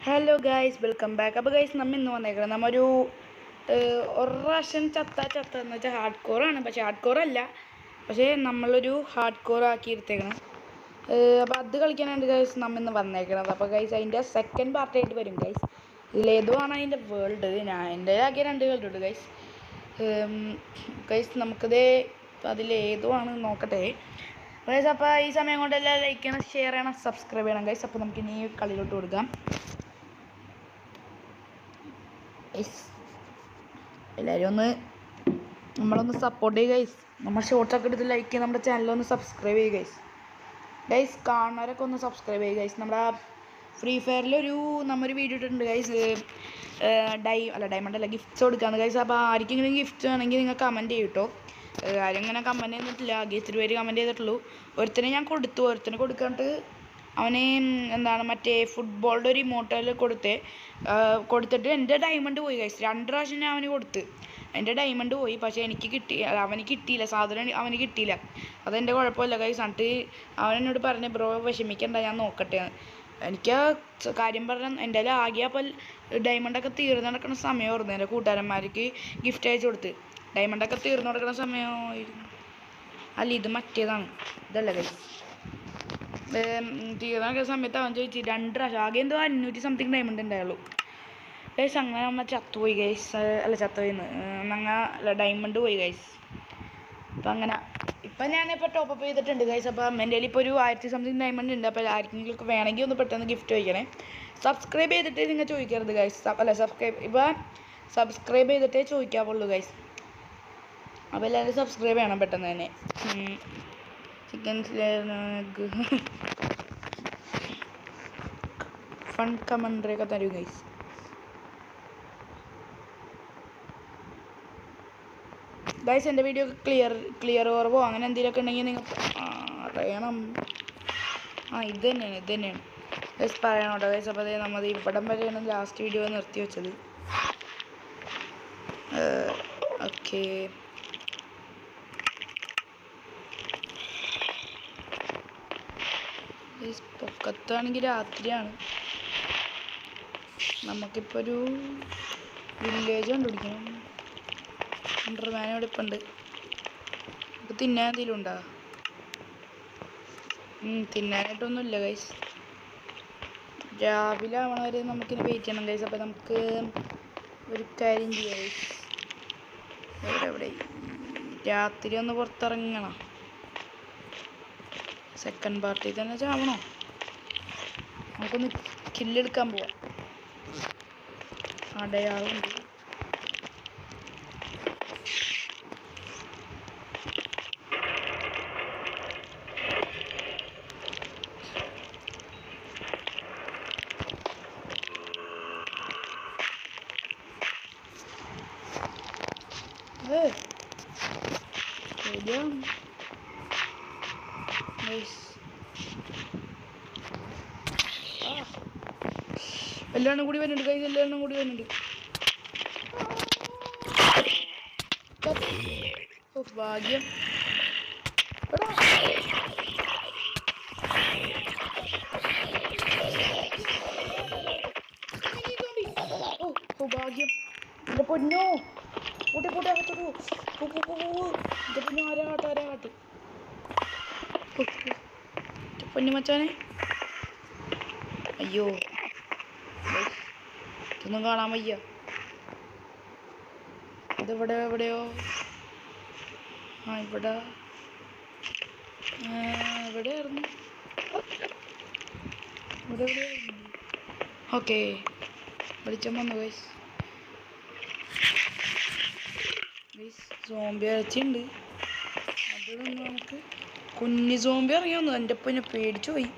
Hello guys, welcome back. അപ്പോൾ guys നമ്മൾ ഇന്ന് വന്നേക്കണം നമ്മൊരു ഒരു പ്രാവശ്യം എന്ന് വെച്ചാൽ ഹാർഡ് കോറാണ്. പക്ഷേ ഹാർഡ് കോറല്ല, പക്ഷേ നമ്മളൊരു ഹാർഡ് കോർ ആക്കി എടുത്തേക്കണം. അപ്പോൾ അത് കളിക്കാനാണ് ഗൈസ് നമ്മൾ ഇന്ന് വന്നേക്കണത്. അപ്പോൾ ഗൈസ് അതിൻ്റെ സെക്കൻഡ് പാർട്ടായിട്ട് വരും ഗൈസ്. ഇതിലേതുമാണ് അതിൻ്റെ വേൾഡ്. ഞാൻ എൻ്റെ ആകെ 2 വേൾഡ് ഉണ്ട് ഗൈസ്. ഗൈസ് നമുക്കത് അതിലേതുമാണ് നോക്കട്ടെ ഗൈസ്. അപ്പോൾ ഈ സമയം കൊണ്ടെല്ലാം ലൈക്ക് ചെയ്യണം, ഷെയർ ചെയ്യണം, സബ്സ്ക്രൈബ് ചെയ്യണം ഗൈസ്. അപ്പോൾ നമുക്ക് ഇനി കളിയിലോട്ട് കൊടുക്കാം. എല്ലാവരും നമ്മളൊന്ന് സപ്പോർട്ട് ചെയ്യുക ഗൈസ്. നമ്മൾ ഷോർട്സൊക്കെ എടുത്ത് ലൈക്ക് ചെയ്ത് നമ്മുടെ ചാനലൊന്ന് സബ്സ്ക്രൈബ് ചെയ്യുക ഗൈസ്. കാണുന്നവരൊക്കെ ഒന്ന് സബ്സ്ക്രൈബ് ചെയ്യുക ഗൈസ്. നമ്മുടെ ഫ്രീ ഫയറിലൊരു നമ്മൊരു വീഡിയോ ഇട്ടിട്ടുണ്ട് ഗൈസ്. ഡയമണ്ട് അല്ല, ഗിഫ്റ്റ്സ് കൊടുക്കാണ് ഗൈസ്. അപ്പോൾ ആർക്കെങ്കിലും ഗിഫ്റ്റ് വേണമെങ്കിൽ നിങ്ങൾ കമൻറ്റ് ചെയ്യും കേട്ടോ. ആരും ഇങ്ങനെ കമൻറ്റ് ചെയ്തിട്ടില്ല, ആകെ 3 പേര് കമൻറ്റ് ചെയ്തിട്ടുള്ളൂ. ഒരുത്തനെ ഞാൻ കൊടുത്തു, ഒരുത്തനെ കൊടുക്കാണ്ട് അവന് എന്താണ് മറ്റേ ഫുട്ബോളിൻ്റെ ഒരു ഇമോട്ടൽ കൊടുത്തിട്ട് എൻ്റെ ഡയമണ്ട് പോയി ഗൈസ്. 2 പ്രാവശ്യം ഞാൻ അവന് കൊടുത്ത്, എൻ്റെ ഡയമണ്ട് പോയി. പക്ഷേ അവന് കിട്ടിയില്ല, സാധനം അവന് കിട്ടിയില്ല. അതെൻ്റെ കുഴപ്പമില്ല ഗൈസ്. എന്നിട്ട് അവനെന്നോട് പറഞ്ഞു, ബ്രോ വിഷമിക്കണ്ട, ഞാൻ നോക്കട്ടെ. എനിക്ക് കാര്യം പറഞ്ഞാൽ എൻ്റെ ആകെ അപ്പോൾ ഡയമണ്ടൊക്കെ തീർന്നു നടക്കുന്ന സമയമായിരുന്നു. എൻ്റെ കൂട്ടുകാരന്മാർക്ക് ഗിഫ്റ്റ് അയച്ചു കൊടുത്ത് ഡയമണ്ടൊക്കെ തീർന്നു നടക്കുന്ന സമയമായിരുന്നു. അല്ല, ഇത് മറ്റേതാണ്, ഇതല്ല ഗൈസ്. തീർന്ന സമയത്ത് അവൻ ചോദിച്ചു 2 പ്രാവശ്യം, ആകെ എന്തോ 500 സംതിങ് ഡയമണ്ട് ഉണ്ടായുള്ളൂ ഗൈസ്. അങ്ങനെ നമ്മൾ ചത്തുപോയി ഗൈസ്. അല്ല, ചത്തുപോയിന്ന് അല്ല, ഡയമണ്ട് പോയി ഗൈസ്. അപ്പം അങ്ങനെ ഇപ്പം ഞാനിപ്പോൾ ടോപ്പപ്പ് ചെയ്തിട്ടുണ്ട് ഗൈസ്. അപ്പം എൻ്റെ കയ്യിൽ ഇപ്പോൾ ഒരു 1000 സംതിങ് ഡയമണ്ട് ഉണ്ട്. അപ്പോൾ ആർക്കെങ്കിലും വേണമെങ്കിൽ ഒന്ന് പെട്ടെന്ന് ഗിഫ്റ്റ് ചോദിക്കണേ. സബ്സ്ക്രൈബ് ചെയ്തിട്ട് നിങ്ങൾ ചോദിക്കരുത് ഗൈസ്. അല്ല, സബ്സ്ക്രൈബ് ചെയ്തിട്ടേ ചോദിക്കാവുള്ളൂ ഗൈസ്. അപ്പോൾ എല്ലാവരും സബ്സ്ക്രൈബ് ചെയ്യണം പെട്ടെന്ന് തന്നെ. ചിക്കൻ ഫൺ കമൻട്രിയൊക്കെ തരൂ ഗൈസ്. ഗൈസ്, എൻ്റെ വീഡിയോ ക്ലിയർ കുറവോ അങ്ങനെ എന്തെങ്കിലുമൊക്കെ ഉണ്ടെങ്കിൽ നിങ്ങൾ അറിയണം. ഇത് തന്നെയാണ് ഗൈസ്, പറയണം കേട്ടോ ഗൈസ്. അപ്പോൾ നമ്മൾ ഇവിടം വരെയാണ് ലാസ്റ്റ് വീഡിയോ നിർത്തി വെച്ചത്. ഓക്കെ, പൊക്കത്താണെങ്കിൽ രാത്രിയാണ്. നമുക്കിപ്പോൾ ഒരു വില്ലേജ് കണ്ടുപിടിക്കണം. അണ്ടർമാൻ ഇവിടെ ഇപ്പം ഉണ്ട്. ഇപ്പോൾ തിന്നാൻ എന്തെങ്കിലും ഉണ്ടോ? തിന്നാനായിട്ടൊന്നുമില്ല ഗൈസ്. രാവിലെ ആവണ വരെ നമുക്കിനി വെയിറ്റ് ചെയ്യണം ഗൈസ്. അപ്പോൾ നമുക്ക് ഒരു കാര്യം ചെയ്യാം ഗൈസ്. എവിടെ രാത്രി ഒന്ന് പുറത്തിറങ്ങണം. സെക്കൻഡ് പാർട്ടിയിൽ തന്നെ ചാവണോ? നമുക്കൊന്ന് കില്ലെടുക്കാൻ പോവാം. അടയാളുണ്ട്. എല്ലാവരും കൂടി വരുന്നുണ്ട് കൈ, എല്ലാവരും കൂടി വരുന്നുണ്ട്. ഭാഗ്യം. ഭാഗ്യം. എൻ്റെ പൊന്നോ, കൂട്ടി അകത്തോട്ടു. എൻ്റെ പൊന്നോ, ആരാകാട്ട് പൊന്നു മച്ചാനെ. അയ്യോ, ഇതൊന്നും കാണാൻ വയ്യ. എവിടെയോ എവിടെയായിരുന്നു? ഓക്കെ, വെളിച്ചം വന്നു ഗൈസ്. സോംബി ഇറച്ചിയുണ്ട്. അതൊന്നും നമുക്ക് കുഞ്ഞി സോംബി ഇറങ്ങി വന്നു. എൻ്റെ പൊന്നെ പേടിച്ചു പോയി.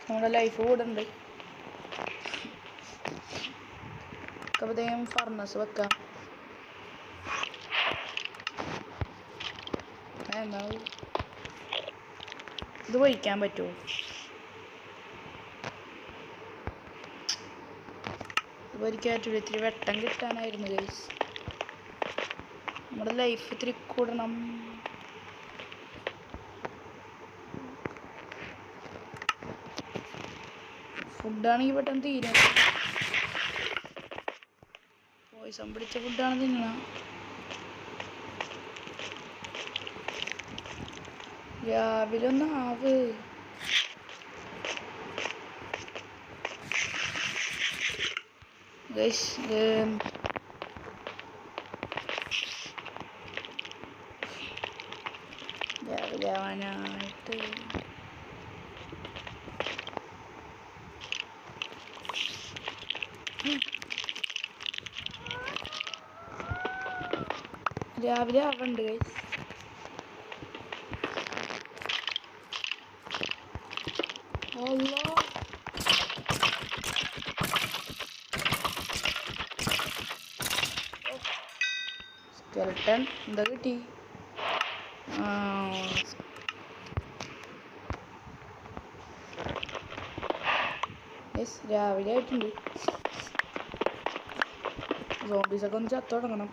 നമ്മുടെ ലൈഫ് കൂടെ ഉണ്ട്. അപ്പോഴത്തേക്കും ഫർണസ് വെക്കാം. എന്താവും ഇത് പൊരിക്കാൻ പറ്റുമോ? ഇത് പൊരിക്കാൻ പറ്റൂല. ഇത്തിരി വെട്ടം കിട്ടാനായിരുന്നു ഗൈസ്. നമ്മുടെ ലൈഫ് ഇത്തിരി കൂടണം. ഫുഡാണെങ്കിൽ പെട്ടെന്ന് തീരും. പോയിസം പിടിച്ച ഫുഡാണ് തിന്നണം. രാവിലെ ഒന്ന് ആവ്. രാവിലെ ആവാനായിട്ട് രാവിലെ ആവണ്ട് ഗൈസ്. സ്കെൽട്ടൺ എന്താ കിട്ടി? രാവിലെ ആയിട്ടുണ്ട്. സോംബീസൊക്കെ ഒന്ന് ചത്തു തുടങ്ങണം.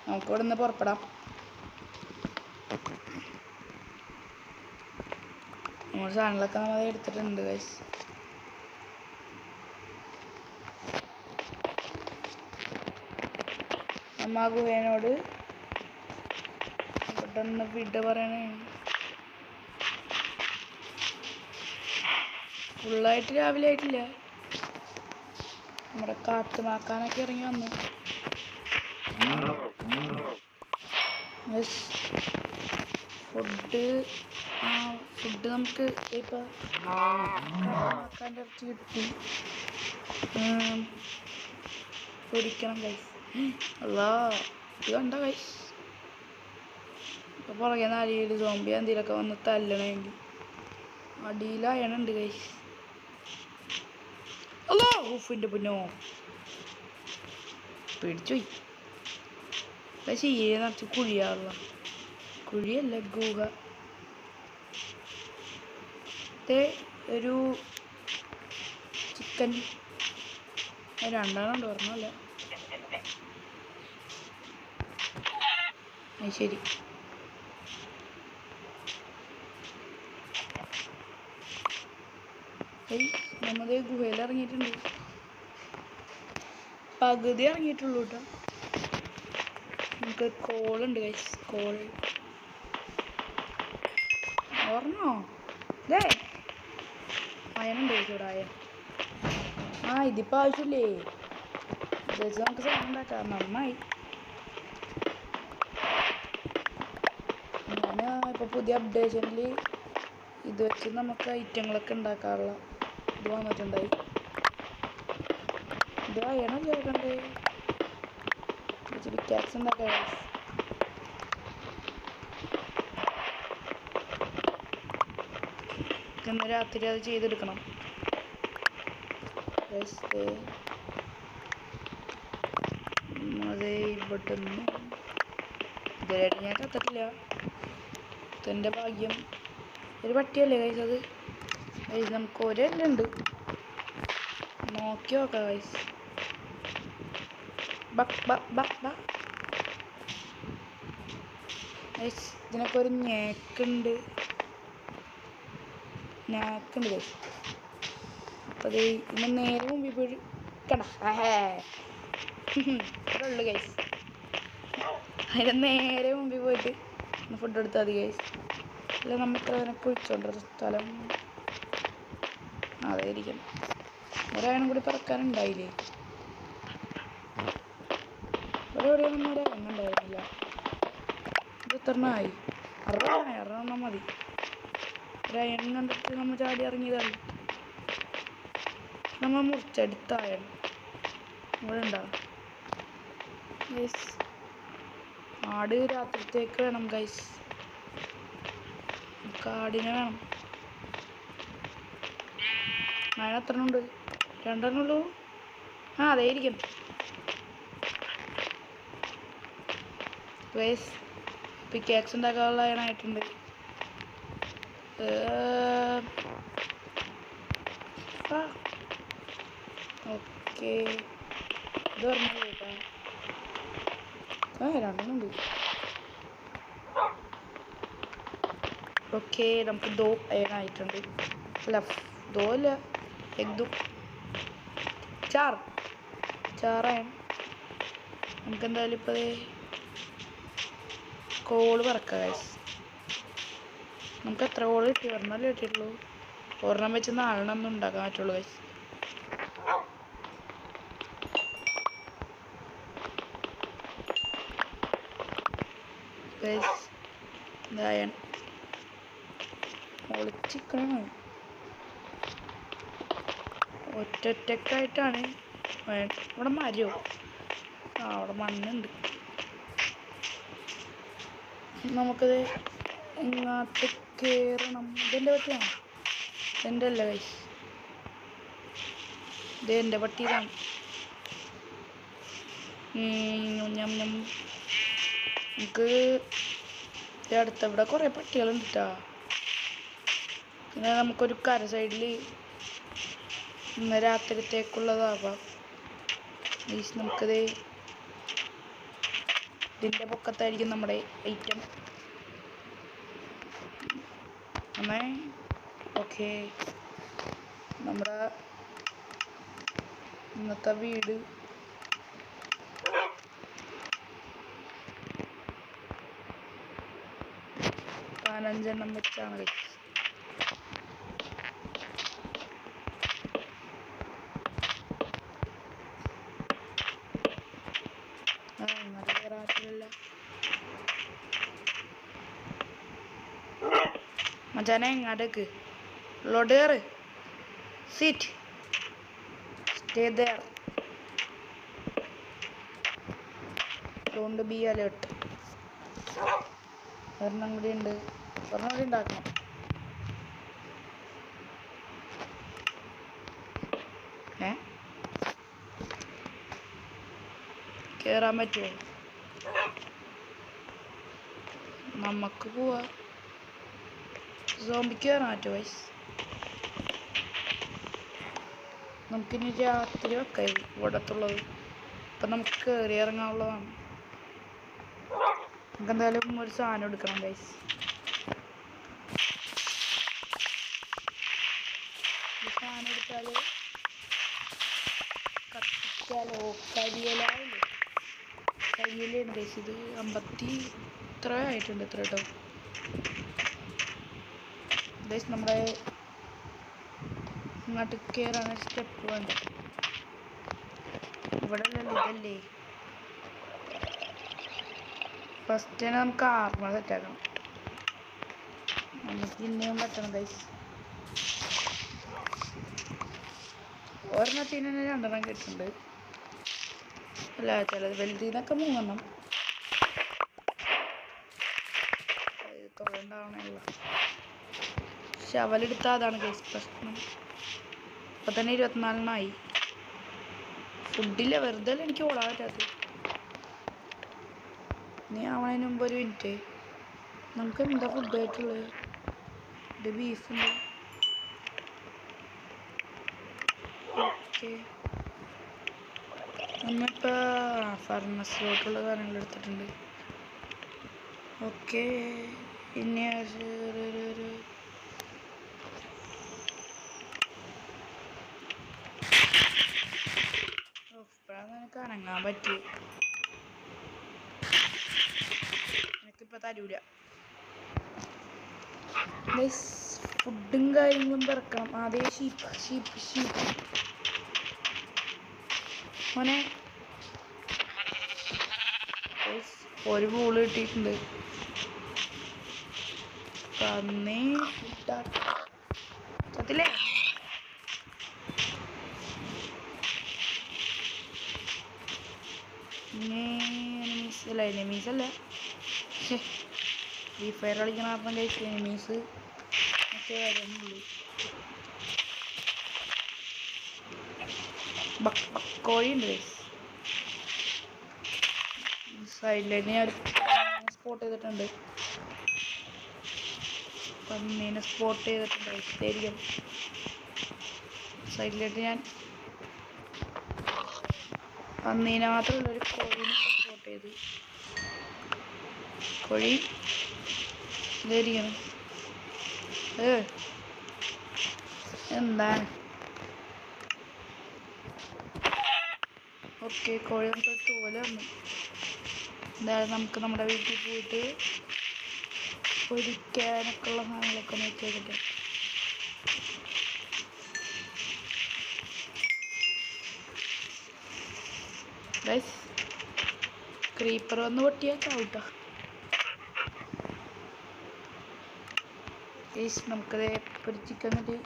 നമുക്ക് ഇവിടെ നിന്ന് പുറപ്പെടാം. നമ്മുടെ സാധനങ്ങളൊക്കെ നമ്മൾ എടുത്തിട്ടുണ്ട് ഗൈസ്. നമ്മ ആ ഗുഹേനോട് പെട്ടെന്ന് വിട പറയണേ. ഫുള്ളായിട്ട് രാവിലെ ആയിട്ടില്ല. നമ്മുടെ കാട്ടുമാക്കാനൊക്കെ ഇറങ്ങി വന്നു. ഫുഡ് നമുക്ക് ഇപ്പം കാക്കാൻ്റെ ഇറച്ചി കിട്ടി. പൊരിക്കണം ഗൈസ്. അല്ലാ ഇത് കണ്ട ഗൈസ്. ഇപ്പം പുറകെ നാലിൽ സോംബി എന്തെങ്കിലുമൊക്കെ വന്ന് തല്ലണമെങ്കിൽ അടിയിലായണുണ്ട് ഗൈസ്. അല്ലോ ഊഫിൻ്റെ പൊന്നോ പേടിച്ചുപോയി. പക്ഷേ ഈ നിറച്ച് കുഴിയാറുള്ള കുഴിയല്ല ഗുഹ. ഒരു ചിക്കൻ രണ്ടെണ്ണം ഓർമ്മല്ല. ശരി നമ്മുടെ ഗുഹയിൽ ഇറങ്ങിയിട്ടുണ്ട്. പകുതി ഇറങ്ങിയിട്ടുള്ളൂ കേട്ടോ. നമുക്ക് കോളുണ്ട് ഗൈസ്. കോൾ ഓർമ്മോ ഇതേ അയനുണ്ട് ചൂടായ. ഇതിപ്പോൾ ആവശ്യമില്ലേ? ഇത് വെച്ച് നമുക്ക് സാധനം ഉണ്ടാക്കാം. നന്നായി. ഞാൻ ഇപ്പോൾ പുതിയ അപ്ഡേഷനിൽ ഇത് വെച്ച് നമുക്ക് ഐറ്റങ്ങളൊക്കെ ഉണ്ടാക്കാറുള്ള ഇത് വന്നിട്ടുണ്ടായി. ഇത് അയണം ചേർക്കണ്ടേ? ഇച്ചിരി ക്യാക്സ് ഉണ്ടാക്കാം. ഇന്ന് രാത്രി അത് ചെയ്തെടുക്കണം. അതെ ഇവിടുന്ന് ഇതുവരെയായിട്ട് ഞാൻ കത്തിട്ടില്ല. ഇതെൻ്റെ ഭാഗ്യം. ഒരു പട്ടിയല്ലേ കൈസ് അത്? കൈസ് നമുക്ക് ഒരെല്ലുണ്ട്. നോക്കി നോക്കാം കൈസ്. ഇതിനൊക്കെ ഒരു ഞേക്കുണ്ട് കൈസ്. അപ്പോൾ അത് ഇന്ന് നേരെ മുമ്പിൽ പോയി കണ്ട ഉള്ളു കൈസ്. അതിന് നേരെ മുമ്പിൽ പോയിട്ട് ഫുഡ് എടുത്താൽ മതി കൈസ്. അല്ല നമുക്ക് അതിനെ കുഴിച്ചോണ്ടൊരു സ്ഥലം അതായിരിക്കും. ഒരായണം കൂടി പറക്കാനുണ്ടായില്ലേ? ഇവിടെ എവിടെയൊന്നും ഒരായണം ഉണ്ടായിരുന്നില്ല. ഇത് എത്രണ്ണമായി? 6 മതി. ഒരയണം കണ്ടിട്ട് നമ്മൾ ചാടി ഇറങ്ങിയതാണ്. നമ്മൾ മുറിച്ചെടുത്തായണം ഇവിടെ ഉണ്ടാവും. ഗൈസ് ആട് രാത്രിത്തേക്ക് വേണം ഗൈസ്. ആടിനെ വേണം. അതിന് എത്ര ഉണ്ട്? 2 ഉള്ളൂ. അതേ ഇരിക്കും ഗൈസ്. പിക്കാക്സ് ഉണ്ടാക്കാനുള്ള അയണായിട്ടുണ്ട്. ഓക്കെ ഇത് പറഞ്ഞു കേട്ടോ. 2 ഉണ്ട്. ഓക്കെ നമുക്ക് 2 അയണായിട്ടുണ്ട്. दो ल एक दो चार चाറാണ് നമുക്ക് എന്തായാലും ഇപ്പോൾ കോള് പറക്കാം ഗൈസ്. നമുക്ക് എത്ര കോള് കിട്ടി? ഒരെണ്ണമല്ലേ കിട്ടിയിട്ടുള്ളൂ. ഒരെണ്ണം വെച്ച് 4 ഒന്നും ഉണ്ടാക്കാൻ പറ്റുള്ളൂ ഗൈസ്. ഗൈസ് ഇതായ ഒളിച്ചിക്കണ ഒറ്റൊറ്റക്കായിട്ടാണ്. ഇവിടെ മരോ? അവിടെ മണ്ണുണ്ട്. നമുക്കത് ഇങ്ങോട്ട് കയറണം. ഇതെൻ്റെ പട്ടിയാണ്. ഇതെൻ്റെ അല്ല ഗൈസ്, ഇത് എൻ്റെ പട്ടി. ഇതാണ് നമുക്ക് അടുത്ത ഇവിടെ കുറേ പട്ടികളുണ്ട് കേട്ടോ. പിന്നെ നമുക്കൊരു കര സൈഡിൽ ഇന്ന് രാത്രിത്തേക്കുള്ളതാവാം. നമുക്കത് ഇതിൻ്റെ പൊക്കത്തായിരിക്കും നമ്മുടെ ഐറ്റം. ഓക്കെ, നമ്മുടെ ഇന്നത്തെ വീട് 15 വെച്ചാണ് ഗൈസ്. മച്ചാനെ ഇങ്ങോട്ടേക്ക് loader seat stay there don't be alert. ഒരെണ്ണം കൂടി ഉണ്ട്, ഒരെണ്ണം കൂടി ഉണ്ടാക്കണം. കയറാൻ പറ്റുമോ? നമുക്ക് പോവാ. സോംബിക്ക് കയറാൻ പറ്റുമോ വൈസ്? നമുക്കിനി രാത്രി വെക്കാം ഇവിടത്തുള്ളത്. ഇപ്പം നമുക്ക് കയറി ഇറങ്ങാനുള്ളതാണ്. നമുക്ക് എന്തായാലും ഒരു സാധനം എടുക്കണം ഗൈസ്. ഈ സാധനം എടുത്താൽ കത്തിക്കാലോ. കരിയിലാവില്ലേ? കരിയിലാണ് ഗൈസ്. ഇത് 50 ഇത്ര ആയിട്ടുണ്ട്. ഇത്ര കേട്ടോ ഗൈസ്. നമ്മുടെ ഇങ്ങോട്ട് കയറാൻ സ്റ്റെപ്പ് വേണ്ട. ഇവിടെ ഇതല്ലേ. ഫസ്റ്റ് തന്നെ നമുക്ക് ആർമർ സെറ്റാക്കണം. നമുക്ക് ഇനിയും പറ്റണം ഗൈസ്. ഒരെണ്ണത്തിന് തന്നെ 2 കിട്ടുന്നുണ്ട്. അല്ല, ചിലത് വലുതിന്നൊക്കെ 3 തുറണ്ടാവണല്ലോ. ശവലെടുത്താൽ അതാണ് ഗൈസ് പ്രശ്നം. ഇപ്പം തന്നെ 24 ഫുഡില്ല. വെറുതെ എനിക്ക് ഓടാൻ പറ്റാത്തത്. ഇനി ആവണതിന് മുമ്പ് ഒരു മിനിറ്റ്. നമുക്ക് എന്താ ഫുഡായിട്ടുള്ളത്? ഇത് ബീഫുണ്ട്. ഓക്കെ, നമ്മളിപ്പോൾ ഫർമസിലോട്ടുള്ള കാര്യങ്ങൾ എടുത്തിട്ടുണ്ട്. ഓക്കെ, ഇനി ഇപ്പോഴാണ് എനിക്ക് അനങ്ങാൻ പറ്റി. എനിക്കിപ്പോൾ തരൂല. ഫുഡും കാര്യങ്ങളും പിറക്കണം. ആദ്യം ഷീപ്പ് മോനെ ഒരു പൂള് കിട്ടിയിട്ടുണ്ട്. പന്നി ചത്തില്ലേ? അല്ല എനിമീസ് അല്ല, ഫ്രീ ഫയർ കളിക്കണ അപ്പം കഴിച്ച എനിമീസ് ഒക്കെ വരുന്നുള്ളൂ. കോഴിയുണ്ട് സൈഡിലേക്ക്. ഞാൻ സ്പോട്ട് ചെയ്തിട്ടുണ്ട്. പന്നീനെ സ്പോട്ട് ചെയ്തിട്ടുണ്ട്. ശരിക്കും സൈഡിലേക്ക് ഞാൻ പന്നീനെ മാത്രമുള്ളൊരു കോഴീനെ സ്പോട്ട് ചെയ്തു. കോഴി ഇതായിരിക്കണം. എന്താണ്? ഓക്കെ, കോഴി നമുക്ക് തോല വന്നു. എന്തായാലും നമുക്ക് നമ്മുടെ വീട്ടിൽ പോയിട്ട് പൊരിക്കാനൊക്കെ ഉള്ള സാധനങ്ങളൊക്കെ ഒന്ന് വെച്ചേക്കട്ടെ. ഗൈസ്, ക്രീപ്പർ വന്ന് പൊട്ടിയാൽ ചാവൂട്ടോ. ഗൈസ്, നമുക്കത് ഒരു ചിക്കൻ കിട്ടി.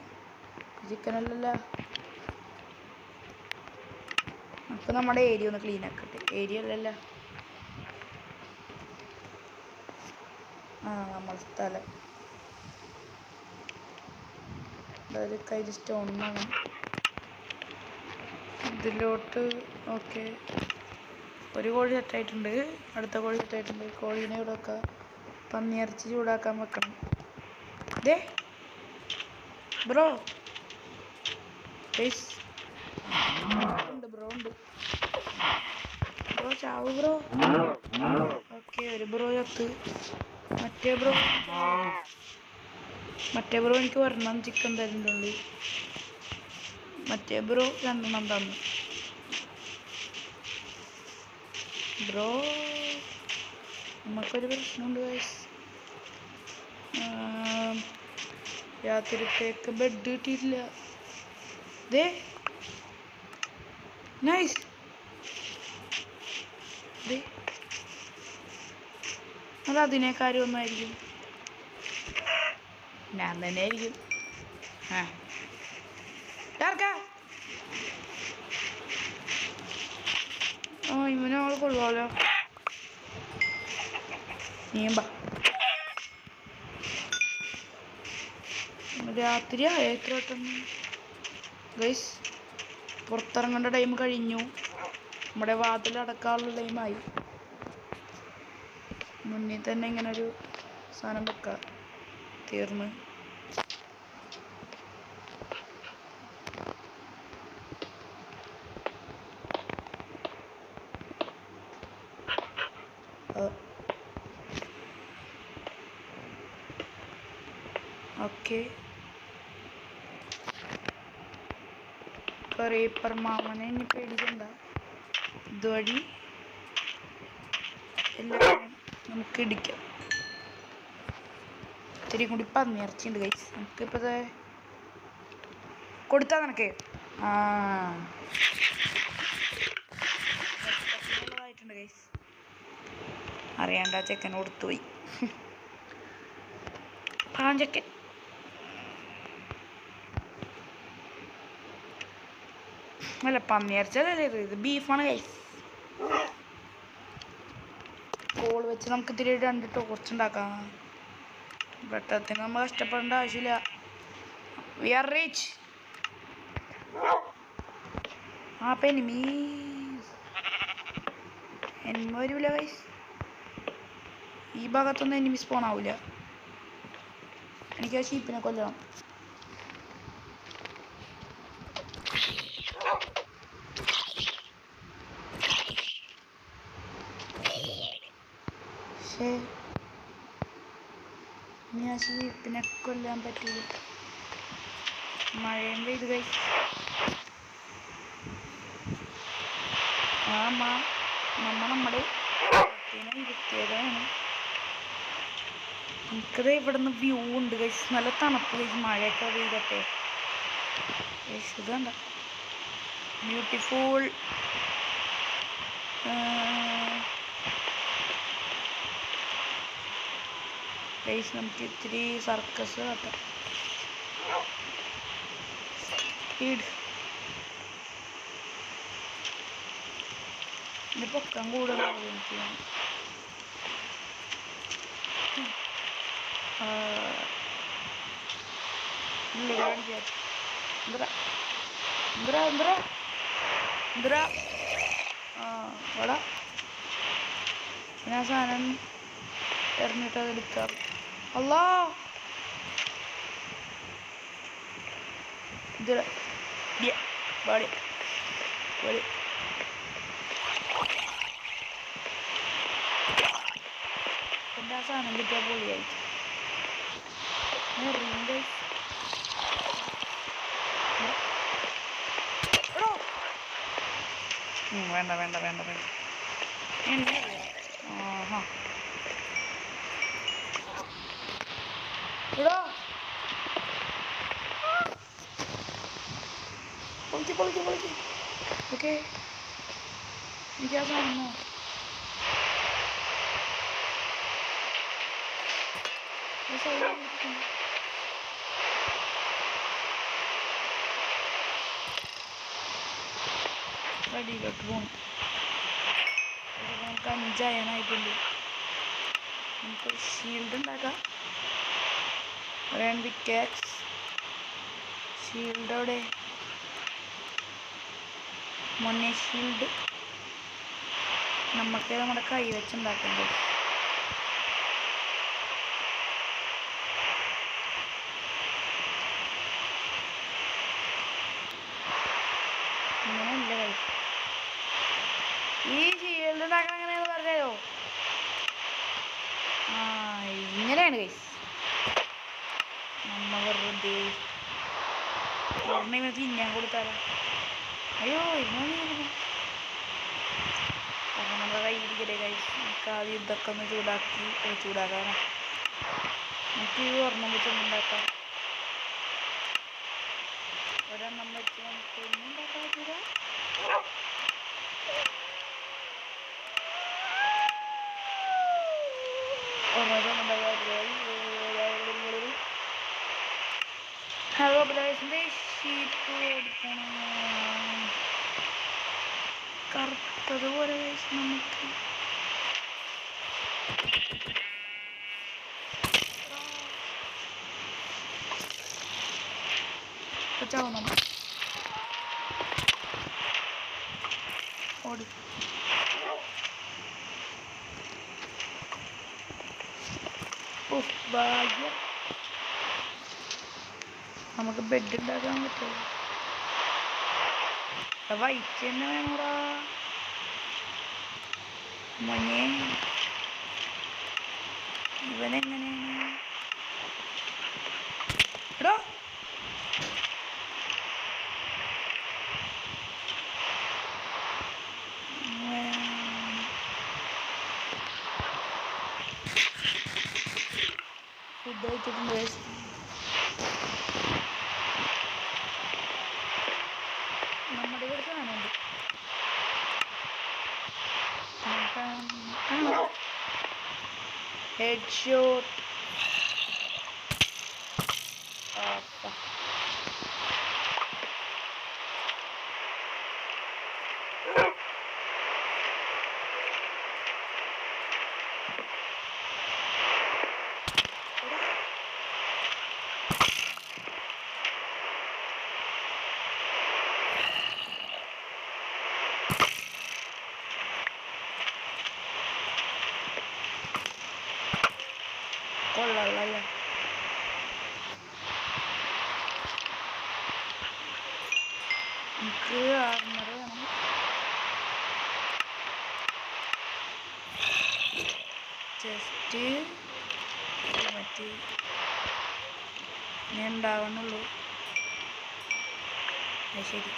ചിക്കനല്ലല്ലോ, അപ്പോൾ നമ്മുടെ ഏരിയ ഒന്ന് ക്ലീൻ ആക്കട്ടെ. ഏരിയ അല്ലല്ലോ, നമ്മുടെ സ്ഥലം. അതായത് കയ്യിൽ സ്റ്റോൺ വേണം ഇതിലോട്ട്. ഓക്കെ, ഒരു കോഴി സെറ്റായിട്ടുണ്ട്. അടുത്ത കോഴി സെറ്റായിട്ടുണ്ട്. കോഴീനെ ഇവിടെ വെക്കാം. പന്നിയിറച്ചി ചൂടാക്കാൻ വെക്കണം. ദേ ബ്രോ, ഉണ്ട് ബ്രോ, ഉണ്ട് ബ്രോ. ചാവ് ബ്രോ. ഓക്കെ, ഒരു ബ്രോ ചത്ത്. മറ്റേ ബ്രോ എനിക്ക് വരണം. ചിക്കൻ തരുന്നുണ്ട്. മറ്റേ ബ്രോ 2 തന്നു. ബ്രോ, നമുക്കൊരു പ്രശ്നമുണ്ട് ഗൈസ്. രാത്രിത്തേക്ക് ബെഡ് കിട്ടിയിട്ടില്ല. ദേ നൈസ്. അത് അതിനേക്കാരും ഒന്നായിരിക്കും. ഞാൻ തന്നെ ആയിരിക്കും. ഇവനോൾ കൊള്ളുമല്ലോ. നീമ്പ രാത്രി എത്ര വട്ടം ഗൈസ്. പുറത്തിറങ്ങേണ്ട ടൈം കഴിഞ്ഞു. നമ്മുടെ വാതിലടക്കാനുള്ള ടൈമായി. മുന്നിൽ തന്നെ ഇങ്ങനെ ഒരു സാധനം വെക്കാം. തീർന്ന് ഓക്കെ. റീപ്പർ മാമനെ ഇനി പേടിക്കണ്ട. ഇതുവഴി എല്ലാവരും നമുക്ക് ഇടിക്കാം. ഇത്തിരി കൂടി പന്നിയിറച്ചിയുണ്ട് ഗൈസ്. നമുക്കിപ്പോൾ കൊടുത്താ നിനക്ക് ായിട്ടുണ്ട് ഗൈസ്. അറിയാണ്ട ചെക്കൻ കൊടുത്തുപോയി. പാഞ്ചക്കൻ. അല്ല, പന്നിയിറച്ചല്ലേ ഇത്, ബീഫാണ് ഗൈസ്. കോൾ വെച്ച് നമുക്ക് ഇത്തിരി 2 ടോർച്ച് ഉണ്ടാക്കാം. വെട്ടത്തിന് നമ്മൾ കഷ്ടപ്പെടേണ്ട ആവശ്യമില്ല. We are rich. എനിമി വരില്ല ഗൈസ്. ഈ ഭാഗത്തൊന്നും എനിമി സ്പോൺ ആവില്ല. എനിക്ക് ആ ഷീപ്പിനെ കൊല്ലണം. പക്ഷേ ഇനി ആ ഷീപ്പിനെ കൊല്ലാൻ പറ്റൂല. മഴയും പെയ്ത് ഗൈസ്. നമ്മുടെ ഇരുത്തിയതാണ്. നമുക്കത് ഇവിടെ നിന്ന് വ്യൂ ഉണ്ട് ഗൈസ്. നല്ല തണുപ്പ് ഗൈസ്. മഴയൊക്കെ പെയ്തട്ടെ ഗൈസ്. ഇത് കണ്ട ബ്യൂട്ടിഫുൾ. ഗൈസ്, നമുക്ക് ഇത്തിരി സർക്കസ് കാട്ടാം. ഇതിൻ്റെ പൊക്കം കൂടുതലാണ് എനിക്ക്. ഇവിടെ ഞാൻ സാധനം എറിഞ്ഞിട്ട് അത് എടുക്കാം. അല്ലാ, ഇതിൽ എൻ്റെ ആ സാധനം കിട്ടിയാൽ പൊളിയായിരിക്കും. വേണ്ട വേണ്ട വേണ്ട വേണ്ട. ആഹാ ഇടോ പൊളിക്ക് പൊളിക്ക് പൊളിക്ക്. ഓക്കെ എനിക്ക് ആ സാധനമോ റെഡിയിലോട്ട് പോകണം. നമുക്ക് 5 അയണായിട്ടുണ്ട്. നമുക്കൊരു ഷീൽഡ് ഉണ്ടാക്കാം. ഒരു പിക്കാക്സ്. ഷീൽഡ് അവിടെ മൊന്നെ ഷീൽഡ് നമുക്ക് നമ്മുടെ കൈ വെച്ചുണ്ടാക്കണ്ടേ. അങ്ങനെയല്ല കൈ. ഈ ഷീൽഡ് ഉണ്ടാക്കണം എങ്ങനെയാണെന്ന് പറഞ്ഞോ. ഇങ്ങനെയാണ് കൈസ്. നമ്മ വെറുതെ പൂർണ്ണ തിന്നാൻ കൊടുത്താലോ. അയ്യോ ഇങ്ങനെ നമ്മുടെ കയ്യിരിക്കട്ടെ കൈസ്. നമുക്ക് ആദ്യം ഇതൊക്കെ ഒന്ന് ചൂടാക്കാനാ. നമുക്ക് ഈ ഒരെണ്ണം വെച്ച് ഉണ്ടാക്കാം. ഒരെണ്ണം വെച്ച് നമുക്ക് ഒന്നും ഉണ്ടാക്കാൻ പറ്റില്ല. ഹലോ ബ്രൈസിൻ്റെ ഷീപ്പ് എടുക്കണം. കറുത്തതുപോലെ നമുക്ക് ചാവും നമ്മൾ. ഓടി ഭാഗ്യം നമുക്ക് ബെഡ് ഉണ്ടാക്കാൻ പറ്റുമോ. വൈറ്റ് തന്നെ വേണോടാ മോനെ. ഇവനെങ്ങനെയാണ് എടോ ഫുഡ് കഴിച്ചിട്ടുണ്ട്. നമ്മുടെ ഇവിടെ കാണുന്നുണ്ട്. Head shot. കൊള്ളാം. എനിക്ക് ആർമർ വേണം. ചെസ്റ്റ് മറ്റേ ഇനി ഉണ്ടാവണുള്ളൂ. ശരി.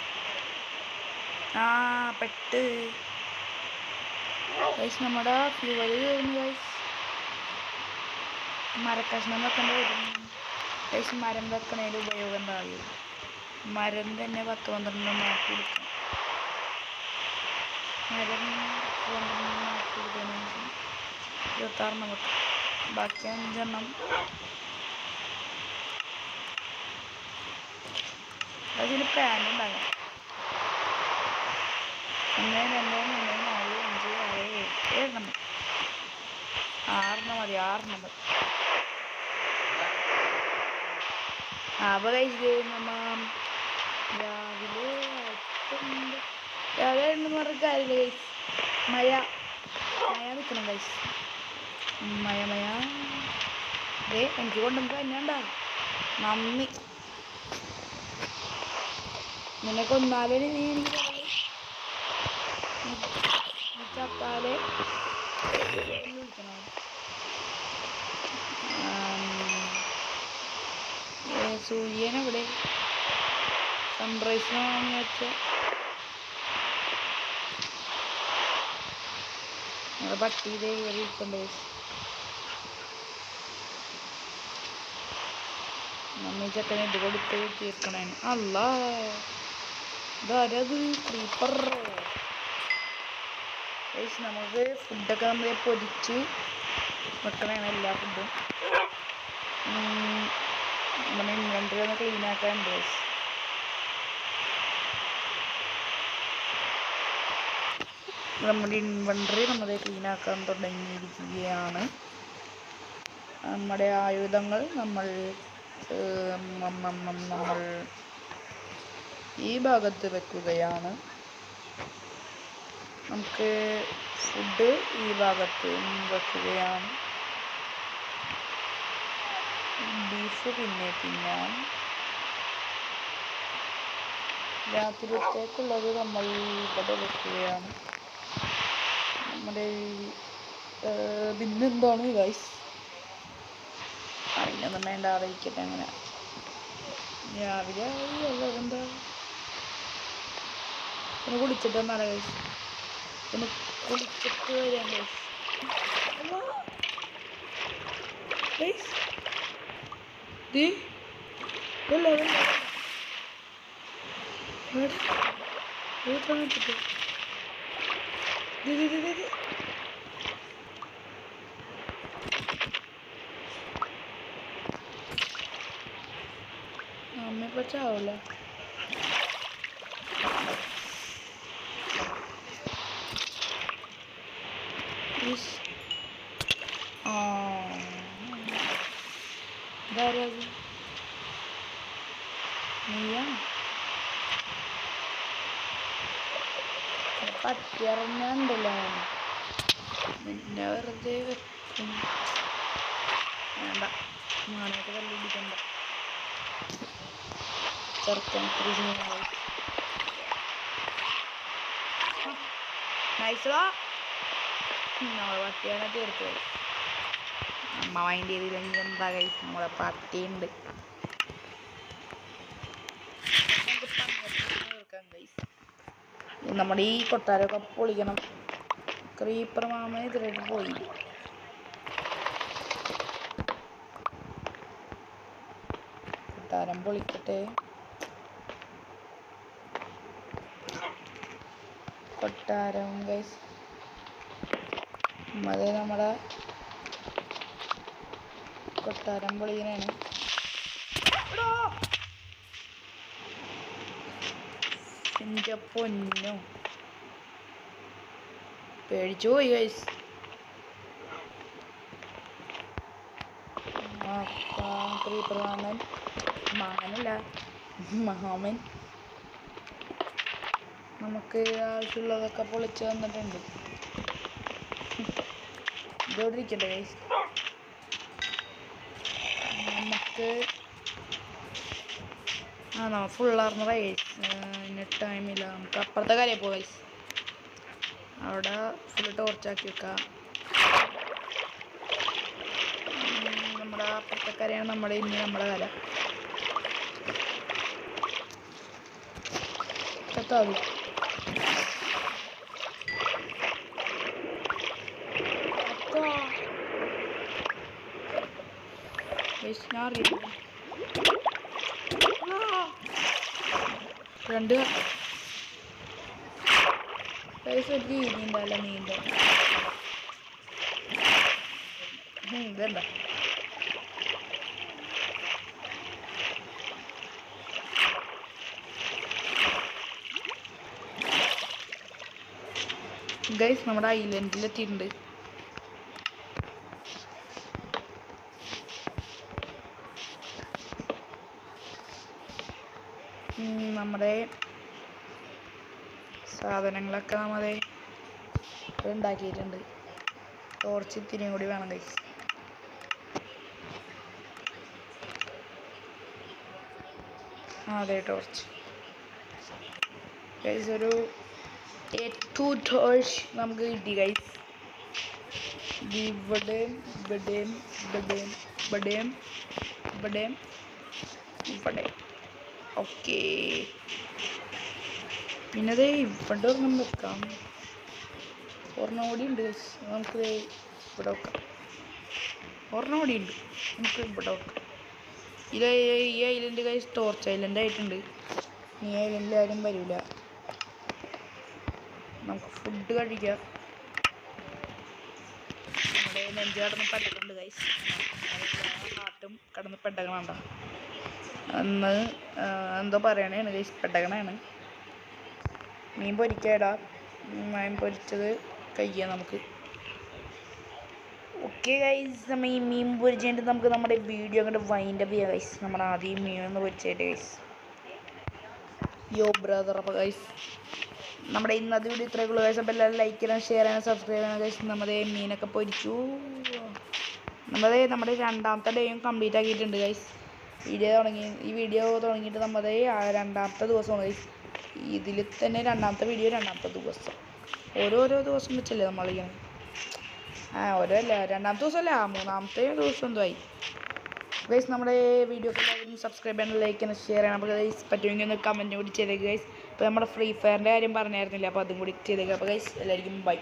പെട്ട് ഗൈസ്. നമ്മുടെ ഫ്യൂവൽ കഴിഞ്ഞു ഗൈസ്. മരക്കഷ്ണം വെക്കേണ്ടി വരും ഗൈസ്. മരം വെക്കണേൽ ഉപയോഗം ഉണ്ടാവില്ല. മരം തന്നെ 10-12 മാറ്റി എടുക്കണം. മരം 12 മാറ്റി എടുത്തതിന് ശേഷം 26 വെക്കും. ബാക്കി 5 അതിന് പാൻ ഉണ്ടാകാം. 1 2 3 4 5 6 7 മതി. 6 മതി. അപ്പോൾ കഴിച്ച് നമ്മൾ രാവിലെ ഉണ്ടെന്ന് പറഞ്ഞ കാര്യമില്ല കഴിച്ച്. മഴ നിൽക്കണം കഴിച്ച്. മഴ എനിക്ക് കൊണ്ടുവന്ന് തന്നെ ഉണ്ടാകും. നന്ദി. നിന്നെ കൊന്നാലേ നീ എനിക്ക് ചത്താലേ വിളിക്കണം. സൂര്യനെവിടെ സൺറൈസ് വാങ്ങി വെച്ച പട്ടി ഇതേ കയറിയിട്ടുണ്ട്. മമ്മി ചക്കനെ ഇത് കൊടുത്ത് തീർക്കണേ. അല്ല ഇതാരത് ക്രീപ്പർ. നമുക്ക് ഫുഡൊക്കെ നമ്മൾ പൊരിച്ച് വെക്കണേണ് എല്ലാ ഫുഡും. നമ്മുടെ ഇൻവെൻ്ററി ഒന്ന് ക്ലീൻ ആക്കാനുണ്ട്. നമ്മുടെ ഇൻവെൻ്ററി നമ്മൾ ക്ലീൻ ആക്കാൻ തുടങ്ങിയിരിക്കുകയാണ്. നമ്മുടെ ആയുധങ്ങൾ നമ്മൾ ഈ ഭാഗത്ത് വെക്കുകയാണ്. നമുക്ക് ഫുഡ് ഈ ഭാഗത്ത് വെക്കുകയാണ്. ബീഫ് പിന്നെ തിന്നാം. രാത്രിത്തേക്കുള്ളത് നമ്മൾ ഇവിടെ വെക്കുകയാണ്. നമ്മുടെ പിന്നെന്താണ് ഗൈസ്, അതിനൊന്നും വേണ്ട, അറിയിക്കട്ടെ. അങ്ങനെ രാവിലെ എന്താ ഒന്ന് കുളിച്ചിട്ട് വന്നാലോ ഗൈസ്, ഒന്ന് കുളിച്ചിട്ട് വരാം ഗൈസ്. അമ്മ ഇപ്പൊ ചാവൂല. നീയാ പറ്റിയറിഞ്ഞുണ്ടല്ലോ, നിന്നെ വെറുതെ വെക്കും. വേണ്ട, മാണയൊക്കെ കല്ലുപിടിക്കണ്ട. ചെറുക്കൻ നൈസോ നമ്മളെ പട്ടിയാണ് തീർത്തത്. അമ്മ മൈൻഡ് ചെയ്തില്ലെങ്കിൽ എന്താ കഴിച്ച്, നമ്മളെ പട്ടിയുണ്ട്. നമ്മുടെ ഈ കൊട്ടാരമൊക്കെ പൊളിക്കണം. ക്രീപ്പർ മാമ ഇതിലായിട്ട് പോയി. കൊട്ടാരം പൊളിക്കട്ടെ. കൊട്ടാരം ഗൈസ്, അത് നമ്മുടെ കൊട്ടാരം പൊളിയനാണ്. എൻ്റെ പൊന്നു, പേടിച്ചു പോയി ഗൈസ്. ക്രീപ്പർ മാമൻ, മാമനല്ല മാമൻ നമുക്ക് ആവശ്യമുള്ളതൊക്കെ പൊളിച്ച് തന്നിട്ടുണ്ട്. ഇതോടെ ഇരിക്കട്ടെ ഗൈസ്. നമുക്ക് നമ്മൾ ഫുള്ളാർന്ന ഗൈസ്, ഇനി ടൈമില്ല. നമുക്ക് അപ്പുറത്തെ കാര്യം പോകാം ഗൈസ്. അവിടെ ഫുള്ള് ടോർച്ചാക്കി വെക്കാം. നമ്മുടെ അപ്പുറത്തെ കരയാണ് നമ്മുടെ ഇനി നമ്മുടെ കര. കത്താവൂ ഞാൻ അറിയില്ല. രണ്ട് പൈസ നീന്തല്ല നീന്ത ഇതെന്താ ഗൈസ്, നമ്മുടെ ഐലൻഡിലെത്തിയിട്ടുണ്ട്. നമ്മുടെ സാധനങ്ങളൊക്കെ നമ്മളെ ഉണ്ടാക്കിയിട്ടുണ്ട്. ടോർച്ച് ഇത്തിരിയും കൂടി വേണം ഗൈസ്. അതെ, ടോർച്ച് ഗൈസ്. ഒരു 8 ടോർച്ച് നമുക്ക് കിട്ടി ഗൈസ്. ഇവിടെയും ഇവിടെയും ഇവിടെയും ഇവിടെയും ഇവിടെയും ഇവിടെ. ഓക്കെ, പിന്നെ അത് ഇവിടെ ഒന്നും വെക്കാം. ഒരെണ്ണം കൂടി ഉണ്ട് ഗൈസ്. നമുക്ക് ഇവിടെ വെക്കാം. ഒരെണ്ണം കൂടി ഉണ്ട്, നമുക്ക് ഇവിടെ വെക്കാം. ഈ ഐലൻഡ് ഗൈസ് ടോർച്ച് ഐലൻഡ് ആയിട്ടുണ്ട്. ഈ ഐലൻഡിൽ ആരും വരില്ല. നമുക്ക് ഫുഡ് കഴിക്കാം. നമ്മുടെ നെഞ്ച് കടന്ന് പെട്ടകുണ്ട് ഗൈസ്. ഹാർട്ടും കടന്ന് പെട്ടകണണ്ട അന്ന് എന്തോ പറയണേണ് ഗൈസ്, പെട്ടകണാണ്. മീൻ പൊരിക്കാടാ. മീൻ പൊരിച്ചത് കഴിയാം നമുക്ക്. ഓക്കെ ഗൈസ്, നമ്മൾ ഈ മീൻ പൊരിച്ചിട്ട് നമുക്ക് നമ്മുടെ വീഡിയോ അങ്ങോട്ട് വൈൻഡപ്പ് ചെയ്യാം ഗൈസ്. നമ്മുടെ ആദ്യം മീനൊന്ന് പൊരിച്ചായിട്ട് ഗൈസ്. യോ ബ്രദർ. അപ്പോൾ ഗൈസ് നമ്മുടെ ഇന്നത്തെ വീഡിയോ ഇത്രയൊക്കെ ഉള്ളൂ ഗൈസ്. അപ്പോൾ എല്ലാവരും ലൈക്ക് ചെയ്യണം, ഷെയർ ചെയ്യണം, സബ്സ്ക്രൈബ് ചെയ്യണം ഗൈസ്. നമ്മുടെ മീനൊക്കെ പൊരിച്ചു. നമ്മുടെ രണ്ടാമത്തെ ഡേയും കംപ്ലീറ്റ് ആക്കിയിട്ടുണ്ട് ഗൈസ്. ഈ വീഡിയോ തുടങ്ങിയിട്ട് നമ്മുടെ രണ്ടാമത്തെ ദിവസമാണ് ഗൈസ്. ഇതിൽ തന്നെ രണ്ടാമത്തെ വീഡിയോ രണ്ടാമത്തെ ദിവസം. ഓരോരോ ദിവസം വെച്ചല്ലേ നമ്മളിങ്ങനെ. ഓരോ അല്ല, രണ്ടാമത്തെ ദിവസമല്ല, മൂന്നാമത്തെ ദിവസം എന്തോ ആയി ഗൈസ്. നമ്മുടെ വീഡിയോക്ക് എല്ലാവരും സബ്സ്ക്രൈബ് ചെയ്യണം, ലൈക്ക് ചെയ്യണം, ഷെയർ ചെയ്യണം. അപ്പോൾ ഗൈസ് പറ്റുമെങ്കിൽ ഒന്ന് കമൻറ്റും കൂടി ചെയ്തേക്ക് ഗൈസ്. ഇപ്പോൾ നമ്മുടെ ഫ്രീ ഫയറിൻ്റെ കാര്യം പറഞ്ഞായിരുന്നില്ല, അപ്പോൾ അതും കൂടി ചെയ്തേക്കുക. അപ്പോൾ ഗൈസ് എല്ലാവർക്കും ബൈ.